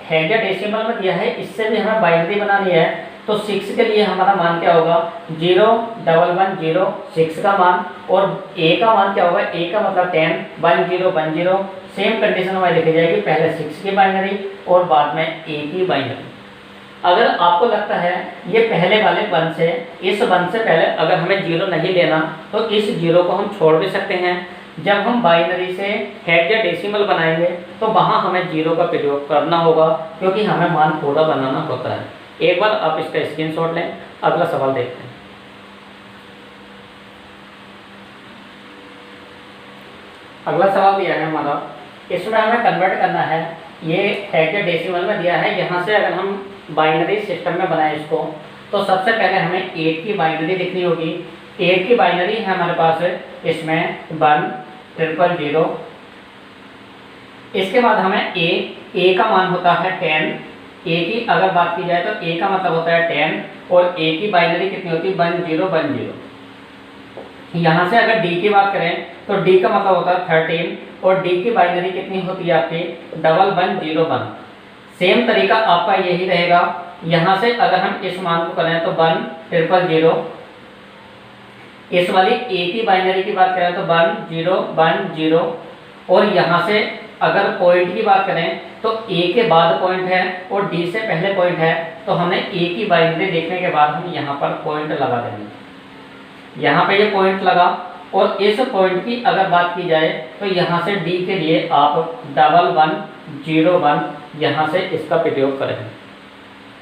हेक्साडेसिमल में दिया है, इससे भी हमें बाइनरी बनानी है। तो 6 के लिए हमारा मान क्या होगा, 0 1 1 0 6 का मान, और A का मान क्या होगा, A का मतलब 10 1 0 1 0। सेम कंडीशन हमारी लिखी जाएगी, पहले 6 की बाइनरी और बाद में A की बाइनरी। अगर आपको लगता है ये पहले वाले 1 से, इस 1 से पहले अगर हमें 0 नहीं लेना, तो इस 0 को हम छोड़ भी सकते हैं। जब हम बाइनरी से हेक्साडेसिमल बनाएंगे, तो वहाँ हमें 0 का प्रयोग करना होगा, क्योंकि हमें मान पूरा बनाना होता है। एक बार आप इसका स्क्रीनशॉट लें। अगला सवाल देखते हैं। अगला सवाल दिया है हमारा इसमें हमें कन्वर्ट करना है। ये हेक्सा डेसिमल में दिया है। यहाँ से अगर हम बाइनरी सिस्टम में बनाए इसको, तो सबसे पहले हमें 8 की बाइनरी लिखनी होगी। 8 की बाइनरी है हमारे पास, इसमें 1 0 0। इसके बाद हमें ए का मान होता है 10। ए की अगर बात की जाए तो ए का मतलब होता है 10 और ए की बाइनरी कितनी होती है 1 0 1 0। यहाँ से अगर डी की बात करें तो डी का मतलब होता है 13 और डी की बाइनरी कितनी होती है आपकी 1 1 0 1। सेम तरीका आपका यही रहेगा। यहाँ से अगर हम इस मान को करें तो 1 0 0। इस वाली ए की बाइनरी की बात करें तो 1 0 1 0। और यहाँ से अगर पॉइंट की बात करें तो ए के बाद पॉइंट है और डी से पहले पॉइंट है, तो हमने ए की बाइनरी देखने के बाद हम यहाँ पर पॉइंट लगा देंगे। यहाँ पे ये पॉइंट लगा और इस पॉइंट की अगर बात की जाए तो यहाँ से डी के लिए आप 1 1 0 1 यहाँ से इसका प्रयोग करेंगे।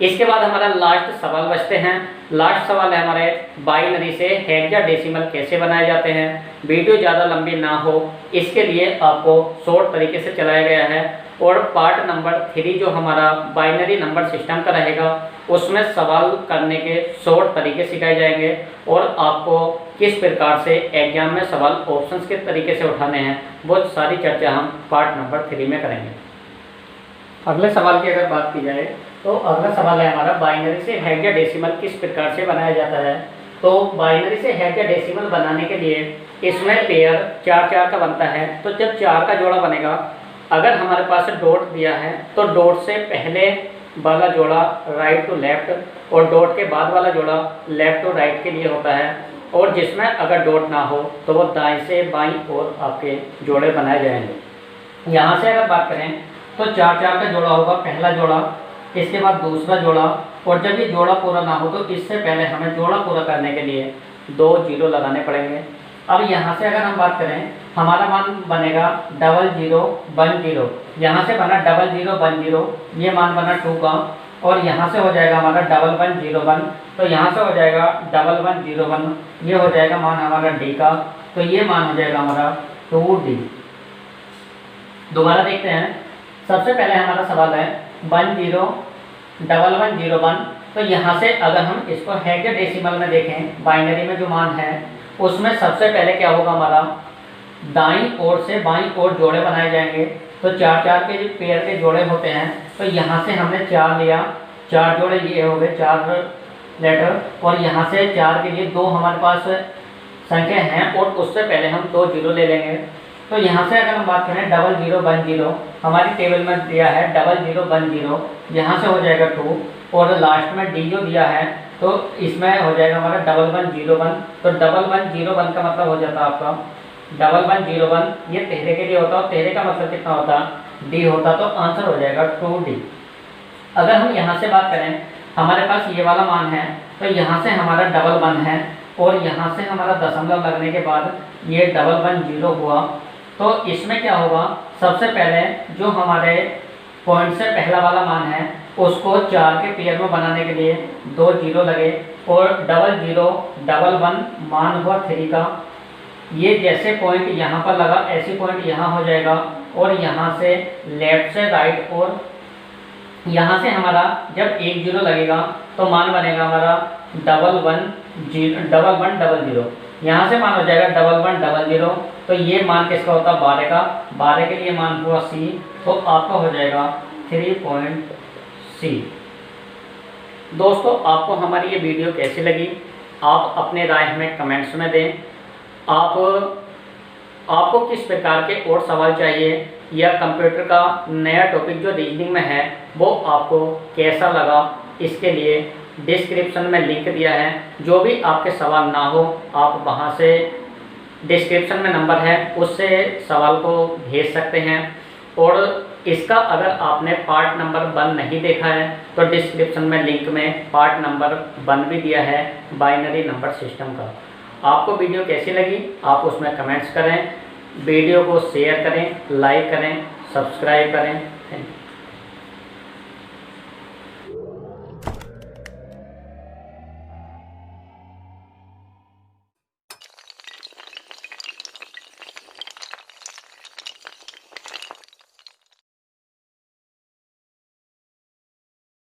इसके बाद हमारा लास्ट सवाल बचते हैं। लास्ट सवाल है हमारे बाइनरी से हेक्साडेसिमल कैसे बनाए जाते हैं। वीडियो ज़्यादा लंबी ना हो इसके लिए आपको शॉर्ट तरीके से चलाया गया है। और पार्ट नंबर 3 जो हमारा बाइनरी नंबर सिस्टम का रहेगा उसमें सवाल करने के शॉर्ट तरीके सिखाए जाएंगे और आपको किस प्रकार से एग्जाम में सवाल ऑप्शंस के तरीके से उठाने हैं वो सारी चर्चा हम पार्ट नंबर 3 में करेंगे। अगले सवाल की अगर बात की जाए तो अगला सवाल है हमारा बाइनरी से हेक्साडेसिमल किस प्रकार से बनाया जाता है। तो बाइनरी से हेक्साडेसिमल बनाने के लिए इसमें पेयर 4 4 का बनता है। तो जब 4 का जोड़ा बनेगा, अगर हमारे पास डॉट दिया है तो डॉट से पहले वाला जोड़ा राइट टू लेफ्ट और डॉट के बाद वाला जोड़ा लेफ्ट टू राइट के लिए होता है। और जिसमें अगर डॉट ना हो तो वो दाएं से बाईं ओर आपके जोड़े बनाए जाएंगे। यहाँ से अगर बात करें तो 4 4 का जोड़ा होगा, पहला जोड़ा, इसके बाद दूसरा जोड़ा, और जब ये जोड़ा पूरा ना हो तो इससे पहले हमें जोड़ा पूरा करने के लिए 2 0 लगाने पड़ेंगे। अब यहाँ से अगर हम बात करें हमारा मान बनेगा 0 0 1 0। यहाँ से बना 0 0 1 0, ये मान बना 2 का। और यहाँ से हो जाएगा हमारा 1 1 0 1, तो यहाँ से हो जाएगा 1 1 0 1, ये हो जाएगा मान हमारा डी का, तो ये मान हो जाएगा हमारा 2D। दोबारा देखते हैं। सबसे पहले हमारा सवाल है 1 0 1 1 0 1। तो यहाँ से अगर हम इसको हेक्साडेसिमल में देखें, बाइनरी में जो मान है उसमें सबसे पहले क्या होगा हमारा दाईं ओर से बाईं ओर जोड़े बनाए जाएंगे। तो 4 4 के जो पेयर के जोड़े होते हैं, तो यहाँ से हमने 4 लिया, 4 जोड़े ये हो गए 4 लेटर, और यहाँ से 4 के लिए 2 हमारे पास संख्या हैं और उससे पहले हम 2 0 ले लेंगे। तो यहाँ से अगर हम बात करें 0 0 1 0, हमारी टेबल में दिया है 0 0 1 0, यहाँ से हो जाएगा 2, और लास्ट में डी जो दिया है तो इसमें हो जाएगा हमारा 1 1 0 1। तो 1 1 0 1 का मतलब हो जाता है आपका 1 1 0 1, ये तेरे के लिए होता है और तेरे का मतलब कितना होता डी होता, तो आंसर हो जाएगा 2D। अगर हम यहाँ से बात करें हमारे पास ये वाला मान है, तो यहाँ से हमारा 1 1 है और यहाँ से हमारा दशमलव लगने के बाद ये 1 1 0 हुआ। तो इसमें क्या होगा, सबसे पहले जो हमारे पॉइंट से पहला वाला मान है उसको 4 के पेयर में बनाने के लिए 2 0 लगे, और 0 0 1 1 मान हुआ 3 का। ये जैसे पॉइंट यहाँ पर लगा ऐसी पॉइंट यहाँ हो जाएगा, और यहाँ से लेफ्ट से राइट, और यहाँ से हमारा जब 1 0 लगेगा तो मान बनेगा हमारा 1 1 0। यहाँ से मान हो जाएगा 1 1 0 0। तो ये मान किसका होता है 12 का, 12 के लिए मान हुआ C, तो आपका हो जाएगा 3.C। दोस्तों आपको हमारी ये वीडियो कैसी लगी आप अपने राय हमें कमेंट्स में दें। आपको किस प्रकार के और सवाल चाहिए या कंप्यूटर का नया टॉपिक जो रीजनिंग में है वो आपको कैसा लगा, इसके लिए डिस्क्रिप्शन में लिंक दिया है। जो भी आपके सवाल ना हो आप वहां से डिस्क्रिप्शन में नंबर है उससे सवाल को भेज सकते हैं। और इसका अगर आपने पार्ट नंबर 1 नहीं देखा है तो डिस्क्रिप्शन में लिंक में पार्ट नंबर 1 भी दिया है बाइनरी नंबर सिस्टम का। आपको वीडियो कैसी लगी आप उसमें कमेंट्स करें, वीडियो को शेयर करें, लाइक करें, सब्सक्राइब करें। Thank you.